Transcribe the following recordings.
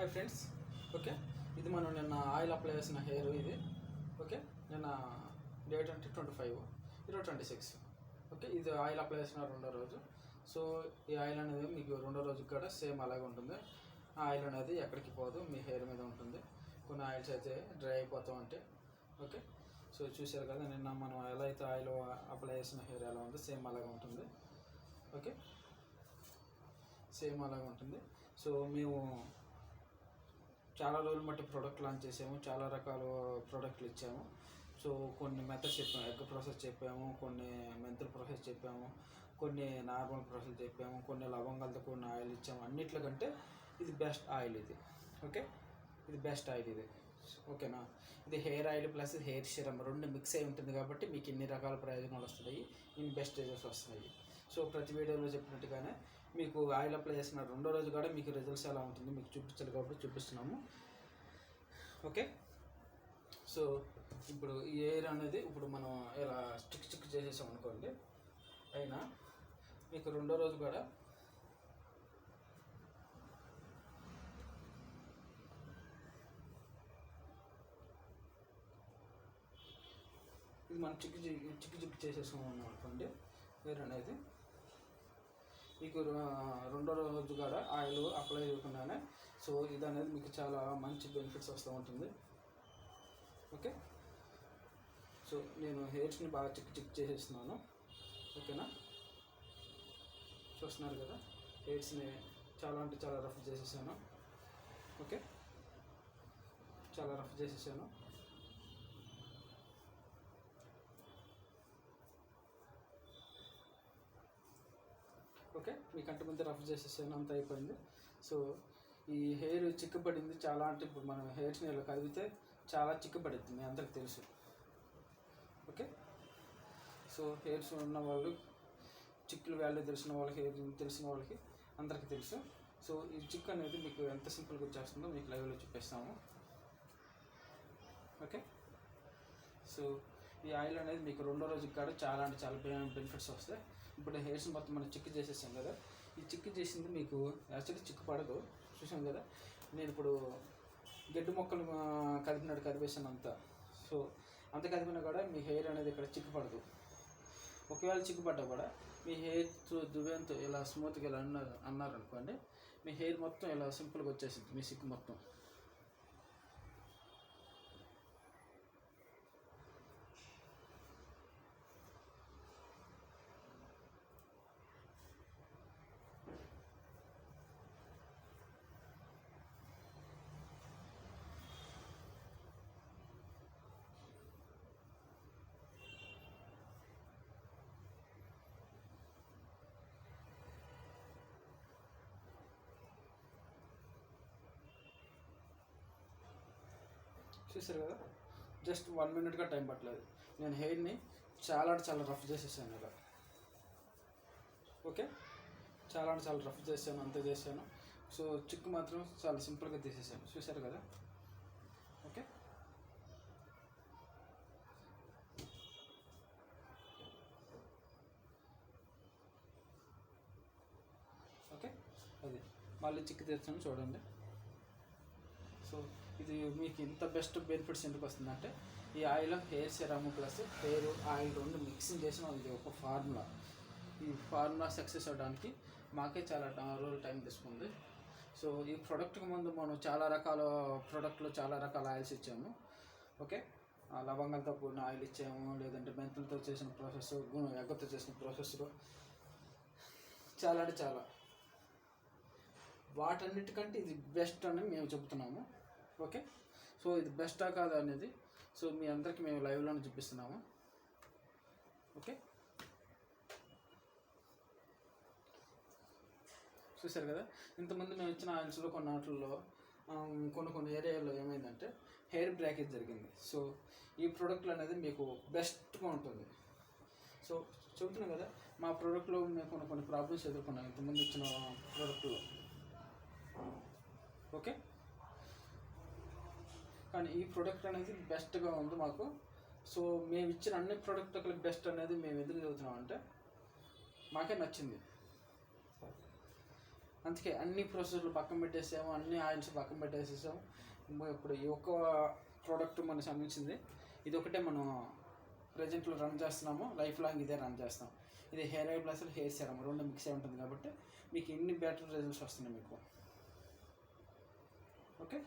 Hi friends. Okay, ఇది మనం నిన్న ఆయిల్ అప్లై చేసిన హెయిర్ ఇది. ఓకే, నిన్న డేట్ అంటే 25, ఈరోజు 26. ఓకే, ఇది ఆయిల్ అప్లై చేసిన రెండో రోజు. సో ఈ ఆయిల్ అనేది మీకు రెండో రోజుకి కూడా సేమ్ అలాగే ఉంటుంది. ఆ ఆయిల్ అనేది ఎక్కడికి పోదు, మీ హెయిర్ మీద ఉంటుంది. కొన్ని ఆయిల్స్ అయితే డ్రై అయిపోతూ ఉంటాయి. ఓకే, సో చూసారు కదా నిన్న మనం ఎలా అయితే ఆయిల్ అప్లై చేసిన హెయిర్ ఎలా ఉందో సేమ్ అలాగే ఉంటుంది. ఓకే, సేమ్ అలాగే ఉంటుంది. సో మేము చాలా రోజులు బట్టి ప్రోడక్ట్ లాంచ్ చేసాము, చాలా రకాల ప్రోడక్ట్లు ఇచ్చాము. సో కొన్ని మెథడ్స్ చెప్పాము, ఎగ్ ప్రాసెస్ చెప్పాము, కొన్ని మెంతుల ప్రాసెస్ చెప్పాము, కొన్ని నార్మల్ ప్రాసెస్ చెప్పాము, కొన్ని లవంగాలతో కొన్ని ఆయిల్ ఇచ్చాము. అన్నిట్లకంటే ఇది బెస్ట్ ఆయిల్ ఇది. ఓకే, ఇది బెస్ట్ ఆయిల్ ఇది. ఓకేనా, ఇది hair oil plus hair serum రెండు మిక్స్ అయి ఉంటుంది కాబట్టి మీకు ఇన్ని రకాల ప్రయోజనాలు వస్తాయి, ఇన్ని బెస్ట్ రిజల్ట్స్ వస్తాయి. సో ప్రతి వీడియోలో చెప్పినట్టుగానే మీకు ఆయిల్ అప్లై చేసిన రెండో రోజు కూడా మీకు రిజల్ట్స్ ఎలా ఉంటుంది మీకు చూపించాలి కాబట్టి చూపిస్తున్నాము. ఓకే, సో ఇప్పుడు ఈ ఎయిర్ అనేది ఇప్పుడు మనం ఇలా స్టిక్ చేసేసాం అనుకోండి, అయినా మీకు రెండో రోజు కూడా ఇది మనం చిక్కు చేసేసాం అనుకోండి, ఎయిర్ అనేది మీకు రెండో రోజు కూడా ఆయిల్ అప్లై చేయకుండానే సో ఇది అనేది మీకు చాలా మంచి బెనిఫిట్స్ వస్తూ ఉంటుంది. ఓకే, సో నేను హెయిర్స్ని బాగా చిక్ చేసేస్తున్నాను. ఓకేనా, చూస్తున్నారు కదా హెయిర్స్ని చాలా అంటే చాలా రఫ్ చేసేసాను. ఓకే, చాలా రఫ్ చేసేసాను. ఓకే, మీకంటే ముందు రఫ్ చేసేసాను, అంత అయిపోయింది. సో ఈ హెయిర్ చిక్కుపడింది చాలా, అంటే ఇప్పుడు మనం హెయిర్స్ని ఇలా కదిపితే చాలా చిక్కుపడుతుంది, మీ అందరికి తెలుసు. ఓకే, సో హెయిర్స్ ఉన్న వాళ్ళు, చిక్కులు వాల్యూ తెలిసిన వాళ్ళకి, హెయిర్ తెలిసిన వాళ్ళకి అందరికీ తెలుసు. సో ఈ చిక్కు అనేది మీకు ఎంత సింపుల్గా వచ్చేస్తుందో మీకు లైవ్లో చూపిస్తాము. ఓకే, సో ఈ ఆయిల్ అనేది మీకు రెండో రోజుకి కూడా చాలా అంటే చాలా బెనిఫిట్స్ వస్తాయి. ఇప్పుడు హెయిర్స్ మొత్తం మనం చిక్కు చేసేసాం కదా, ఈ చిక్కు చేసింది మీకు యాక్చువల్లీ చిక్కు పడదు, చూసాం కదా. నేను ఇప్పుడు గడ్డి మొక్కలు కదిపినట్టు కదిపేసాను అంతా. సో అంత కదిపినా కూడా మీ హెయిర్ అనేది ఇక్కడ చిక్కు పడదు. ఒకవేళ చిక్కు పడ్డా కూడా మీ హెయిర్ దువ్వెంతో ఇలా స్మూత్గా ఇలా అన్నారనుకోండి, మీ హెయిర్ మొత్తం ఇలా సింపుల్గా వచ్చేసింది, మీ చిక్కు మొత్తం. చూసారు కదా, జస్ట్ 1 minute టైం పట్టలేదు. నేను హెయిర్ని చాలా అంటే చాలా రఫ్ చేసేసాను ఇలా. ఓకే, చాలా అంటే చాలా రఫ్ చేశాను, అంతే చేశాను. సో చిక్కు మాత్రం చాలా సింపుల్గా తీసేసాను, చూసారు కదా. ఓకే, ఓకే, అది మళ్ళీ చిక్కు తీస్తాను చూడండి. సో ఇది మీకు ఇంత బెస్ట్ బెనిఫిట్స్ ఎందుకు వస్తుందంటే ఈ oil hair serum plus hair oil రెండు మిక్సింగ్ చేసిన ఇది ఒక ఫార్ములా. ఈ ఫార్ములా సక్సెస్ అవ్వడానికి మాకే చాలా రోజులు టైం తీసుకుంది. సో ఈ ప్రోడక్ట్కి ముందు మనం చాలా రకాల ప్రోడక్ట్లు, చాలా రకాల ఆయిల్స్ ఇచ్చాము. ఓకే, లవంగాలతో కూడిన ఆయిల్ ఇచ్చాము, లేదంటే మెంతులతో చేసిన ప్రాసెస్, ఎగ్గతో చేసిన ప్రాసెస్లు చాలా అంటే చాలా. వాటన్నిటికంటే ఇది బెస్ట్ అని మేము చెబుతున్నాము. ఓకే, సో ఇది బెస్టా కాదా అనేది సో మీ అందరికీ మేము లైవ్లోనే చూపిస్తున్నాము. ఓకే, చూసారు కదా. ఇంతకుముందు మేము ఇచ్చిన ఆయిల్స్లో కొన్ని వాటిల్లో కొన్ని ఏరియాలో ఏమైందంటే హెయిర్ బ్రేకేజ్ జరిగింది. సో ఈ ప్రోడక్ట్లు అనేది మీకు బెస్ట్గా ఉంటుంది. సో చెబుతున్నాం కదా, మా ప్రోడక్ట్లో మేము కొన్ని ప్రాబ్లమ్స్ ఎదుర్కొన్నాం ఇంతకుముందు ఇచ్చిన ప్రోడక్ట్లో. ఓకే, కానీ ఈ ప్రోడక్ట్ అనేది బెస్ట్గా ఉంది మాకు. సో మేము ఇచ్చిన అన్ని ప్రోడక్ట్లకు బెస్ట్ అనేది మేము ఎందుకు చదువుతున్నాం అంటే మాకే నచ్చింది. అందుకే అన్ని ప్రొసెస్లు పక్కన పెట్టేసాము, అన్ని ఆయిల్స్ పక్కన పెట్టేసేసాము. ఇప్పుడు ఈ ఒక్క ప్రోడక్ట్ మనకు సంబంధించింది ఇది ఒకటే మనం ప్రజెంట్లో రన్ చేస్తున్నాము, లైఫ్ లాంగ్ ఇదే రన్ చేస్తాం. ఇది hair oil plus hair serum రెండు మిక్స్ అయి ఉంటుంది కాబట్టి మీకు ఎన్ని బెటర్ రిజల్ట్స్ వస్తున్నాయి మీకు. ఓకే,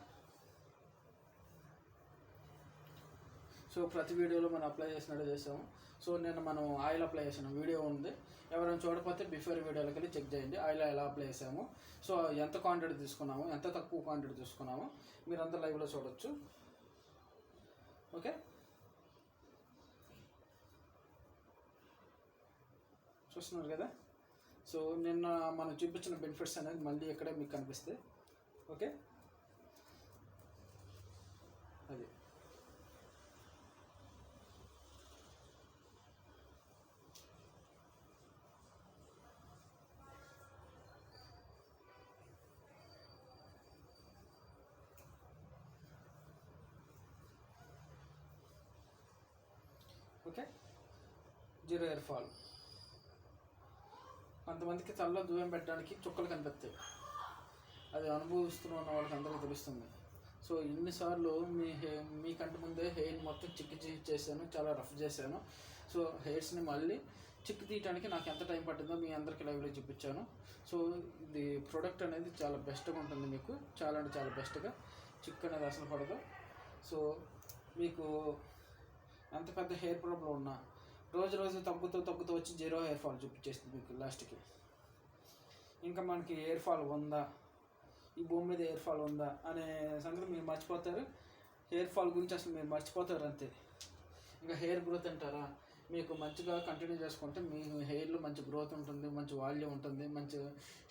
సో ప్రతి వీడియోలో మనం అప్లై చేసినట్టు చేసాము. సో నేను మనం ఆయిల్ అప్లై చేసిన వీడియో ఉంది, ఎవరైనా చూడకపోతే బిఫోర్ వీడియోలోకి వెళ్ళి చెక్ చేయండి ఆయిల్ ఎలా అప్లై చేసాము. సో ఎంత క్వాంటిటీ తీసుకున్నాము, ఎంత తక్కువ క్వాంటిటీ తీసుకున్నాము మీరంతా లైవ్లో చూడొచ్చు. ఓకే, చూస్తున్నారు కదా. సో నిన్న మనం చూపించిన బెనిఫిట్స్ అనేది మళ్ళీ ఇక్కడే మీకు కనిపిస్తాయి. ఓకే, అది ఓకే. Zero hair fall. కొంతమందికి తలలో దూరం పెట్టడానికి చుక్కలు కనిపిస్తాయి, అది అనుభవిస్తున్న వాళ్ళకి అందరికీ తెలుస్తుంది. సో ఇన్నిసార్లు మీ కంటి ముందే హెయిర్ మొత్తం చిక్కి చేశాను, చాలా రఫ్ చేశాను. సో హెయిర్స్ని మళ్ళీ చిక్కు తీయడానికి నాకు ఎంత టైం పట్టిందో మీ అందరికీ లైవ్లో చూపించాను. సో ఇది ప్రోడక్ట్ అనేది చాలా బెస్ట్గా ఉంటుంది, మీకు చాలా అంటే చాలా బెస్ట్గా, చిక్కు అనేది అసలు పడదు. సో మీకు ఎంత పెద్ద హెయిర్ ప్రాబ్లం ఉన్నా రోజు రోజు తగ్గుతూ వచ్చి జీరో హెయిర్ ఫాల్ చూపించేస్తుంది మీకు లాస్ట్కి. ఇంకా మనకి హెయిర్ ఫాల్ ఉందా, ఈ భూమి మీద హెయిర్ ఫాల్ ఉందా అనే సంగతి మీరు మర్చిపోతారు. హెయిర్ ఫాల్ గురించి అసలు మీరు మర్చిపోతారు అంతే. ఇంకా హెయిర్ గ్రోత్ అంటారా, మీకు మంచిగా కంటిన్యూ చేసుకుంటే మీ హెయిర్లో మంచి గ్రోత్ ఉంటుంది, మంచి వాల్యూమ్ ఉంటుంది, మంచి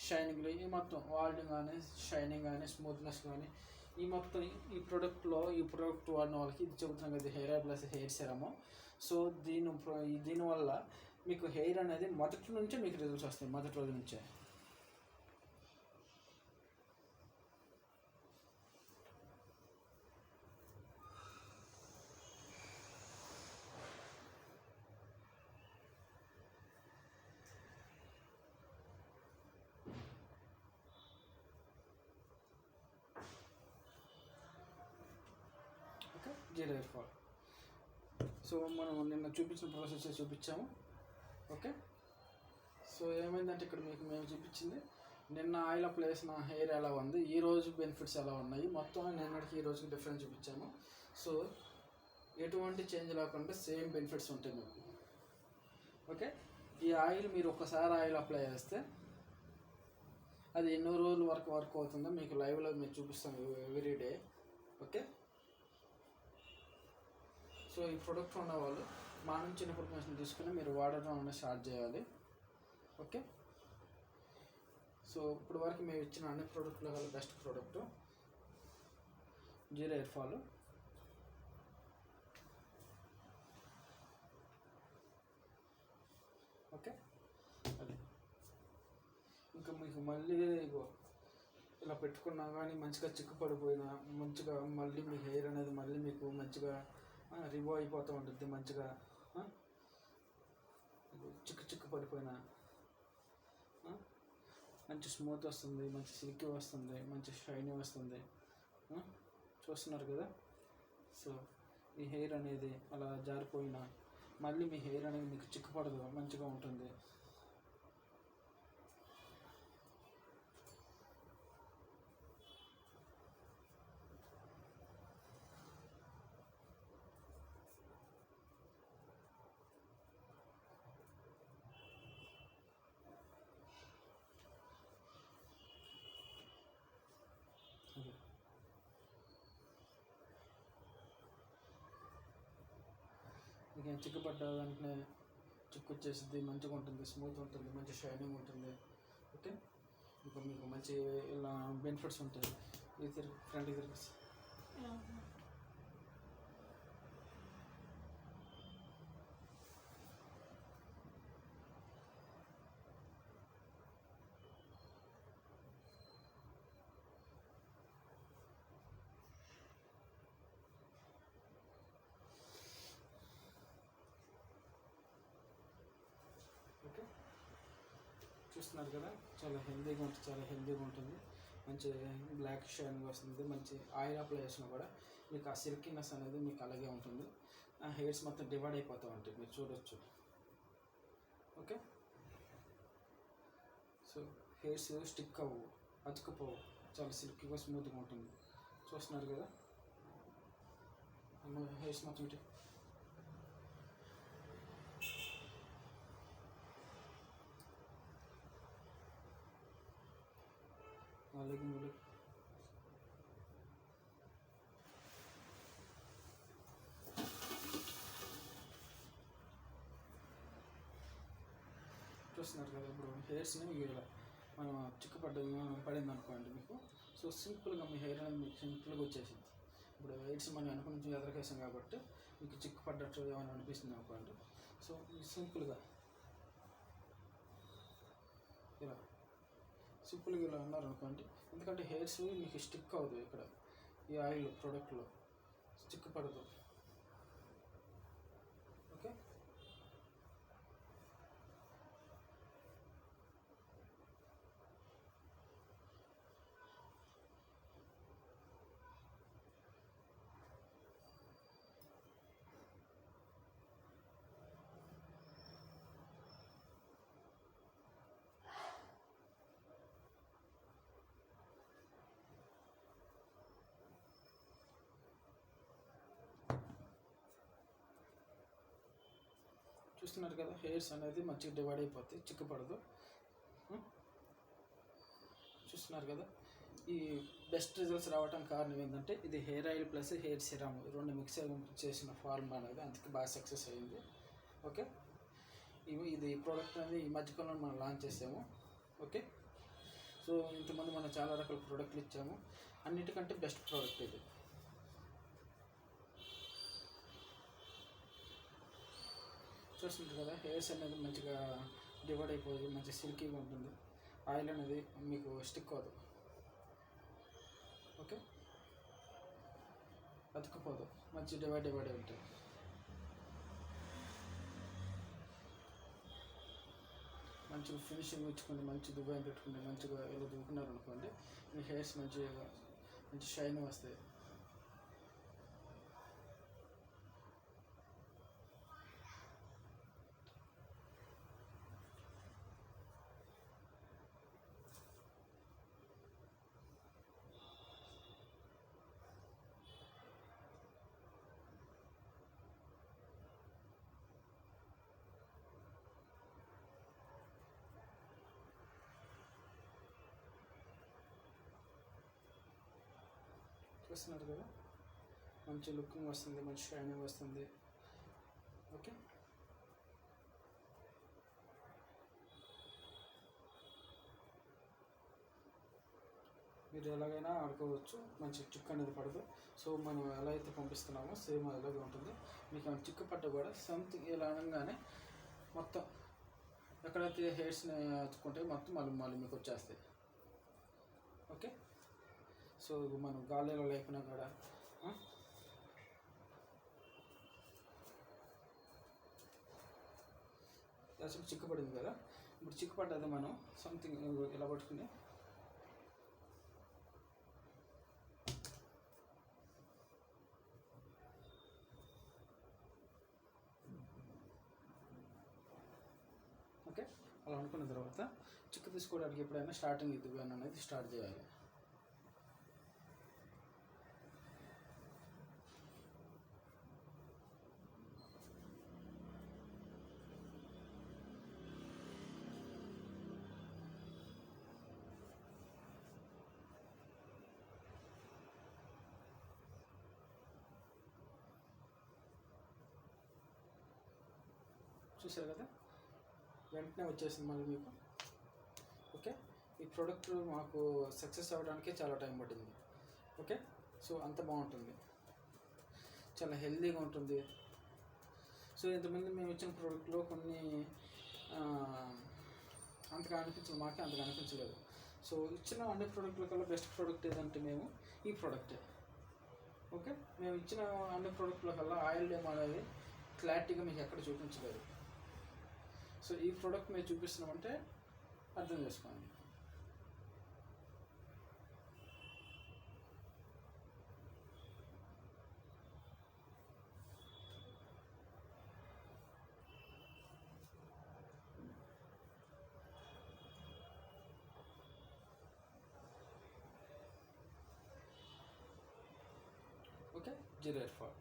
షైనింగ్, ఈ మొత్తం వాల్యూమ్ కానీ షైనింగ్ కానీ స్మూత్నెస్ కానీ ఈ మొత్తం ఈ ప్రోడక్ట్ వాడిన వాళ్ళకి ఇది చెబుతున్నాం కదా, hair oil plus hair serum. So దీనివల్ల మీకు హెయిర్ అనేది మొదటి నుంచే మీకు రిజల్ట్స్ వస్తాయి, మొదటి రోజు నుంచే. Okay, zero hair fall. So మనం నిన్న చూపించిన ప్రాసెస్ చూపించాము. ఓకే, సో ఏమైందంటే ఇక్కడ మీకు మేము చూపించింది నిన్న ఆయిల్ అప్లై చేసిన హెయిర్ ఎలా ఉంది, ఈరోజు బెనిఫిట్స్ ఎలా ఉన్నాయి, మొత్తం నిన్నటికి ఈ రోజుకి డిఫరెన్స్ చూపించాము. సో ఎటువంటి చేంజ్ లేకుండా సేమ్ బెనిఫిట్స్ ఉంటాయి మీకు. ఓకే, ఈ ఆయిల్ మీరు ఒకసారి ఆయిల్ అప్లై చేస్తే అది ఎన్నో రోజుల వరకు వర్క్ అవుతుందో మీకు లైవ్లో మీరు చూపిస్తాను ఎవ్రీ డే. ఓకే, సో ఈ ప్రోడక్ట్ ఉన్న వాళ్ళు మా నుంచి ఇన్ఫర్మేషన్ తీసుకుని మీరు వాడడం అనేది స్టార్ట్ చేయాలి. ఓకే, సో ఇప్పుడు వరకు మేము ఇచ్చిన అన్ని ప్రోడక్ట్లో కల best product zero hair fall. Okay, అది ఇంకా మీకు మళ్ళీ ఇలా పెట్టుకున్నా కానీ మంచిగా చిక్కు పడిపోయినా మంచిగా మళ్ళీ మీ హెయిర్ అనేది మళ్ళీ మీకు మంచిగా రివో అయిపోతూ ఉంటుంది, మంచిగా చిక్కు పడిపోయినా మంచి స్మూత్ వస్తుంది, మంచి సిల్కీ వస్తుంది, మంచి షైనీ వస్తుంది. చూస్తున్నారు కదా. సో ఈ హెయిర్ అనేది అలా జారిపోయినా మళ్ళీ మీ హెయిర్ అనేది మీకు చిక్కు పడదు, మంచిగా ఉంటుంది. మీకు చిక్కు పడ్డ వెంటనే చిక్కు వచ్చేసింది, మంచిగా ఉంటుంది, స్మూత్ ఉంటుంది, మంచి షైనింగ్ ఉంటుంది. ఓకే, ఇంకా మీకు మంచి ఇలా బెనిఫిట్స్ ఉంటాయి. ఇది ఫ్రంట్ తిరిగి చూస్తున్నారు కదా, చాలా హెల్తీగా ఉంటుంది, చాలా హెల్తీగా ఉంటుంది. మంచి బ్లాక్ షైనింగ్ వస్తుంది. మంచి ఆయిల్ అప్లై చేసినా కూడా మీకు ఆ సిల్కీనెస్ అనేది మీకు అలాగే ఉంటుంది. ఆ హెయిర్స్ మొత్తం డివైడ్ అయిపోతూ ఉంటాయి, మీరు చూడొచ్చు. ఓకే, సో హెయిర్స్ స్టిక్ అవ్వవు, అతుకుపోవు, చాలా సిల్కీగా స్మూత్గా ఉంటుంది. చూస్తున్నారు కదా హెయిర్స్ మొత్తం అలాగే మూడు చూస్తున్నారు కదా. ఇప్పుడు హెయిర్స్ని ఇలా మనం పడింది అనుకోండి మీకు, సో సింపుల్గా మీ హెయిర్ అనేది మీకు సింపుల్గా వచ్చేసింది. ఇప్పుడు హెయిర్స్ మనం వెనక నుంచి ఎదరకేసాం కాబట్టి మీకు చిక్కు పడ్డట్టు ఏమైనా అనిపిస్తుంది అనుకోండి. సో సింపుల్గా ఇలా ఉన్నారనుకోండి. ఎందుకంటే హెయిర్స్ మీకు స్టిక్ అవ్వదు, ఇక్కడ ఈ ఆయిల్ ప్రోడక్ట్లో స్టిక్ పడదు. ఓకే, చూస్తున్నారు కదా, హెయిర్స్ అనేది మంచిగా డివైడ్ అయిపోతాయి, చిక్కుపడదు. చూస్తున్నారు కదా, ఈ బెస్ట్ రిజల్ట్స్ రావడానికి కారణం ఏంటంటే ఇది hair oil plus hair serum రెండు మిక్స్ చేసిన ఫార్మ్ అనేది, అందుకే బాగా సక్సెస్ అయ్యింది. ఓకే, ఇది ప్రోడక్ట్ అనేది ఈ మధ్యకాలంలో మనం లాంచ్ చేసాము. ఓకే, సో ఇంతమంది మనం చాలా రకాల ప్రోడక్ట్లు ఇచ్చాము, అన్నిటికంటే బెస్ట్ ప్రోడక్ట్ ఇది. చూస్తుంటారు కదా, హెయిర్స్ అనేది మంచిగా డివైడ్ అయిపోయి మంచి సిల్కీగా ఉంటుంది. ఆయిల్ అనేది మీకు స్టిక్ అవ్వదు. ఓకే, అతుకుపోదు, మంచి డివైడ్ ఉంటుంది. మంచిగా ఫినిషింగ్ ఇచ్చుకుని మంచి దువ్వాయి పెట్టుకుని మంచిగా ఇలా దువ్వుకున్నారు అనుకోండి, మీ హెయిర్స్ మంచి షైన్ వస్తాయి. చూస్తున్నారు కదా, మంచి లుకింగ్ వస్తుంది, మంచి షైనింగ్ వస్తుంది. ఓకే, మీరు ఎలాగైనా ఆడుకోవచ్చు, మంచి చిక్కు అనేది పడదు. సో మనం ఎలా అయితే పంపిస్తున్నామో సేమ్ అలాగే ఉంటుంది. మీకు చిక్కు పట్ట కూడా సంథింగ్ ఇలా అనగానే మొత్తం ఎక్కడైతే హెయిర్స్ని అతుక్కుంటే మొత్తం మళ్ళీ మీకు వచ్చేస్తాయి. ఓకే, సో మనం గాలిలో లేపినా కూడా అసలు చిక్కుపడింది కదా, ఇప్పుడు చిక్కుపడ్డది మనం సంథింగ్ ఇలా పట్టుకుని ఓకే, అలా అనుకున్న తర్వాత చిక్కు తీసుకోవడానికి ఎప్పుడైనా స్టార్టింగ్ ఇది అనేది స్టార్ట్ చేయాలి. చూసారు కదా, వెంటనే వచ్చేసింది మళ్ళీ మీకు. ఓకే, ఈ ప్రోడక్ట్ మాకు సక్సెస్ అవ్వడానికే చాలా టైం పట్టింది. ఓకే, సో అంత బాగుంటుంది, చాలా హెల్తీగా ఉంటుంది. సో ఇంతమంది మేము ఇచ్చిన ప్రోడక్ట్లో కొన్ని అంతగా అనిపించలేదు. సో ఇచ్చిన అన్ని ప్రోడక్ట్ల కల్లా బెస్ట్ ప్రోడక్ట్ ఏదంటే మేము ఈ ప్రోడక్టే. ఓకే, మేము ఇచ్చిన అన్ని ప్రోడక్ట్ల కల్లా ఆయిల్ డేమ్ అనేది క్లారిటీగా మీకు ఎక్కడ చూపించలేదు. సో ఈ ప్రోడక్ట్ మేము చూపిస్తున్నామంటే అర్థం చేసుకోండి. Okay, zero eight fall.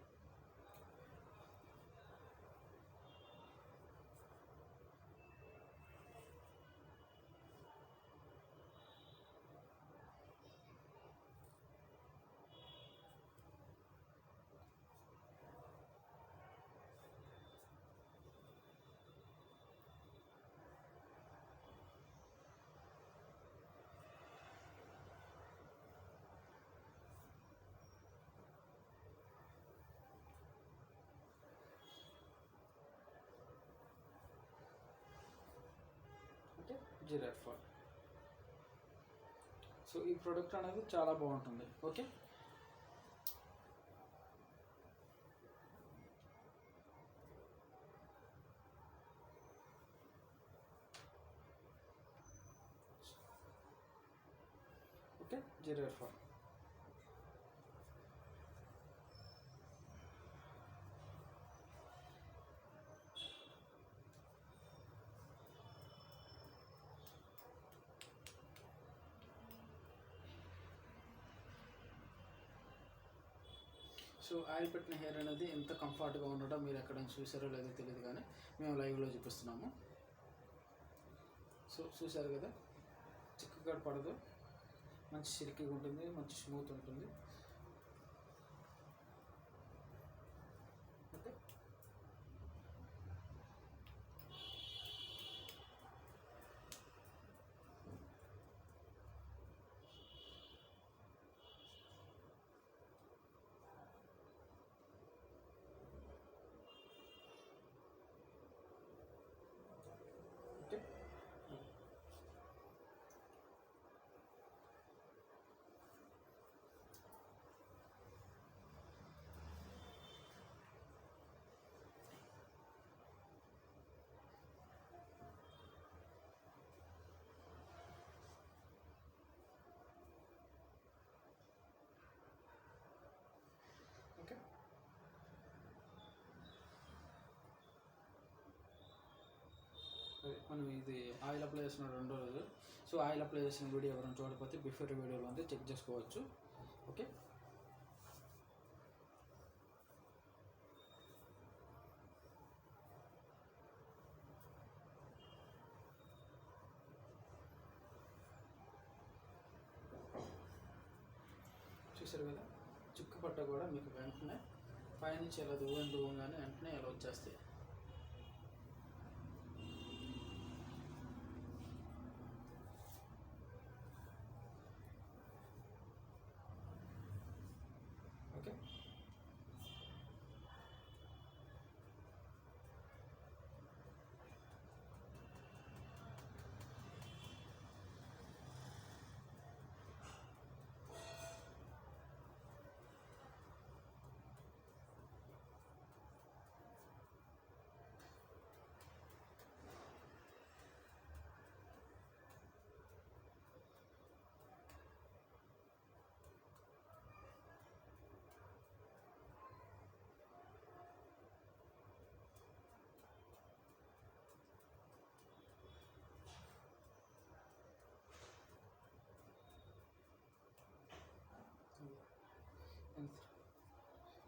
Okay, zero eight fall. So ఈ ప్రోడక్ట్ అనేది చాలా బాగుంటుంది. Okay, okay, zero eight fall. So oil పెట్టిన హెయిర్ అనేది ఎంత కంఫర్ట్గా ఉండడం మీరు ఎక్కడ చూసారో లేదో తెలియదు, కానీ మేము లైవ్లో చూపిస్తున్నాము. సో చూసారు కదా, చిక్కుగా పడదు, మంచి సిల్కీగా ఉంటుంది, మంచి స్మూత్ ఉంటుంది. Okay, okay, okay. మనం ఇది ఆయిల్ అప్లై చేసిన రెండో రోజు. సో ఆయిల్ అప్లై చేసిన వీడియో ఎవరైనా చూడకపోతే బిఫోర్ వీడియోలో ఉంది, చెక్ చేసుకోవచ్చు. ఓకే, చూసారు కదా, చిక్కు పట్ట కూడా మీకు వెంటనే పైనుంచి ఎలా దువ్వగానే వెంటనే ఎలా వచ్చేస్తాయి. ఓకే,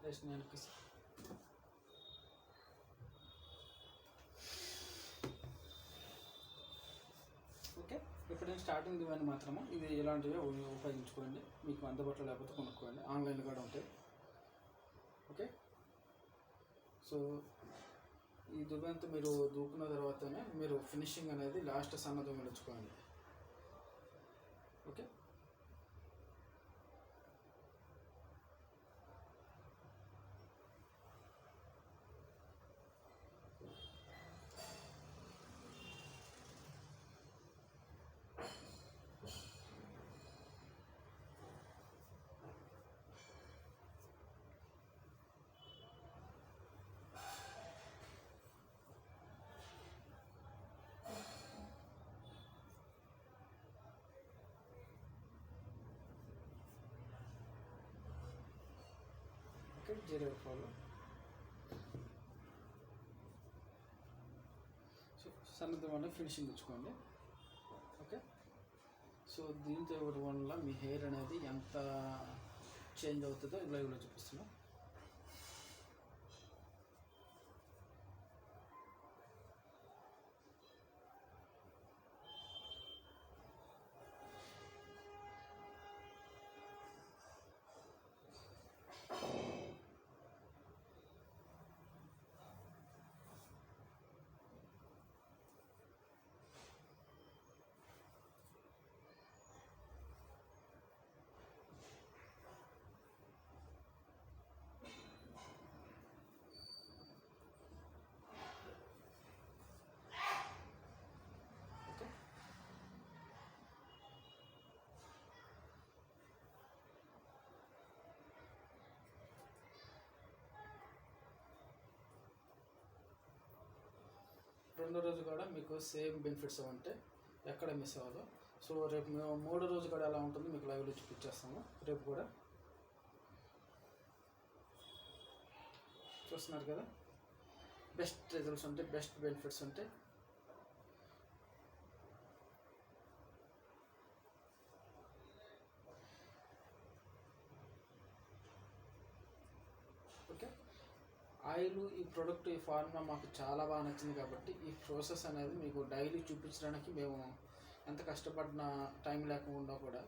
నెక్స్ట్ నేను ఓకే. ఎప్పుడైనా స్టార్టింగ్ ఇవన్నీ మాత్రము ఇది ఇలాంటివి ఉపయోగించుకోండి. మీకు అందుబాటులో లేకపోతే కొనుక్కోండి, ఆన్లైన్ కూడా ఉంటాయి. ఓకే, సో ఈ దువ్వెంత మీరు దూకున్న తర్వాతనే మీరు ఫినిషింగ్ అనేది లాస్ట్ సన్న దువ్వెన ఉంచుకోండి. ఓకే, 084 సో సన్నది వల్ల ఫినిషింగ్ ఇచ్చుకోండి. ఓకే, సో దీంతో ఇవ్వడం వల్ల మీ హెయిర్ అనేది ఎంత చేంజ్ అవుతుందో లైవ్లో చూపిస్తున్నాం. రెండో రోజు కూడా మీకు సేమ్ బెనిఫిట్స్ ఉంటే ఎక్కడ మిస్ అవ్వదు. సో రేపు మేము మూడో రోజు కూడా ఎలా ఉంటుందో మీకు లైవ్లో చూపించేస్తాము. రేపు కూడా చూస్తున్నారు కదా, బెస్ట్ రిజల్ట్స్ ఉంటాయి, బెస్ట్ బెనిఫిట్స్ ఉంటాయి. ఓకే, ఆయిల్ ఈ ప్రోడక్ట్ ఈ ఫార్ములా మాకు చాలా బాగా నచ్చింది కాబట్టి ఈ ప్రాసెస్ అనేది మీకు డైలీ చూపించడానికి మేము ఎంత కష్టపడిన టైం లేకుండా కూడా,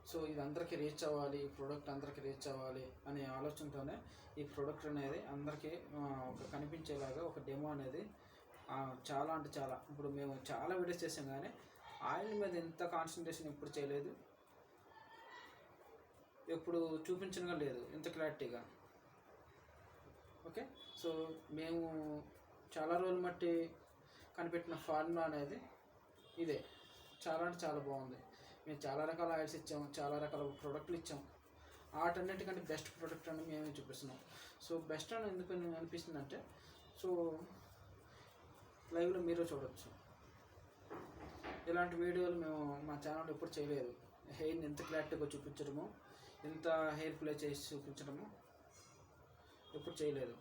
సో ఇది అందరికీ రీచ్ అవ్వాలి, ఈ ప్రోడక్ట్ అందరికీ రీచ్ అవ్వాలి అనే ఆలోచనతోనే ఈ ప్రోడక్ట్ అనేది అందరికీ ఒక కనిపించేలాగా ఒక డెమో అనేది చాలా అంటే చాలా, ఇప్పుడు మేము చాలా వీడియోస్ చేసాం కానీ ఆయిల్ మీద ఎంత కాన్సన్ట్రేషన్ ఎప్పుడు చేయలేదు, ఎప్పుడు చూపించడం లేదు ఇంత క్లారిటీగా. ఓకే, సో మేము చాలా రోజులు బట్టి కనిపెట్టిన ఫార్ములా అనేది ఇదే. చాలా అంటే చాలా బాగుంది. మేము చాలా రకాల ఆయిల్స్ ఇచ్చాము, చాలా రకాల ప్రోడక్ట్లు ఇచ్చాము. వాటన్నిటికంటే బెస్ట్ ప్రోడక్ట్ అని మేమే చూపిస్తున్నాం. సో బెస్ట్ అని ఎందుకు అనిపిస్తుంది అంటే, సో లైవ్లో మీరు చూడవచ్చు. ఇలాంటి వీడియోలు మేము మా ఛానల్ ఎప్పుడు చేయలేదు. హెయిర్ని ఎంత క్లారిటీగా చూపించడము, ఎంత హెయిర్ ప్లే చేసి చూపించడము ఎప్పుడు చేయలేదు.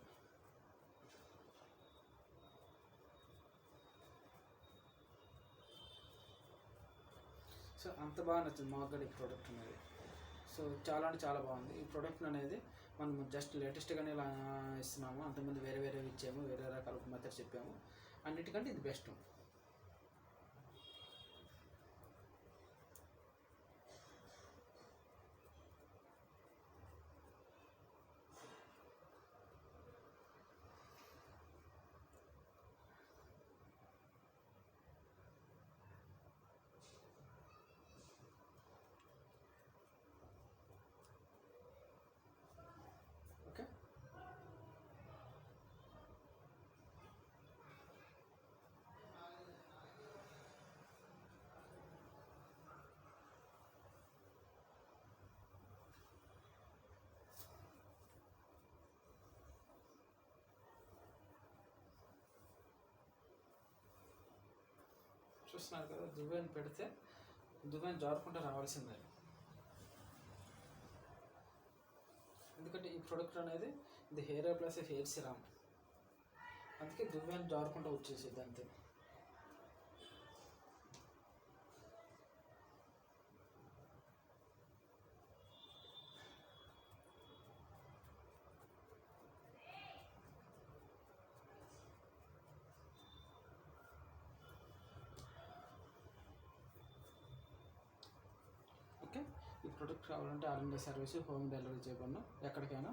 సో అంత బాగా నచ్చింది మాకు కూడా ఈ ప్రోడక్ట్ అనేది. సో చాలా అంటే చాలా బాగుంది ఈ ప్రోడక్ట్ అనేది. మనం జస్ట్ లేటెస్ట్గానే ఇలా ఇస్తున్నాము, అంతకుముందు వేరే వేరే ఇచ్చాము, వేరే రకాల మెథడ్స్ చెప్పాము. అన్నిటికంటే ఇది బెస్ట్. ఓకే, చూస్తున్నారు కదా, దువ్వెన పెడితే దువ్వెన జారుకుంటూ రావాల్సిందే. ఎందుకంటే ఈ ప్రోడక్ట్ అనేది ఇది హెయిర్ ఆయిల్ ప్లస్ హెయిర్ సిరామ్, అందుకే దువ్వెన జారుకుంటూ వచ్చేసేది అంతే. ఓకే, ఈ ప్రోడక్ట్ కావాలంటే all India service, home delivery చేయబడిన ఎక్కడికైనా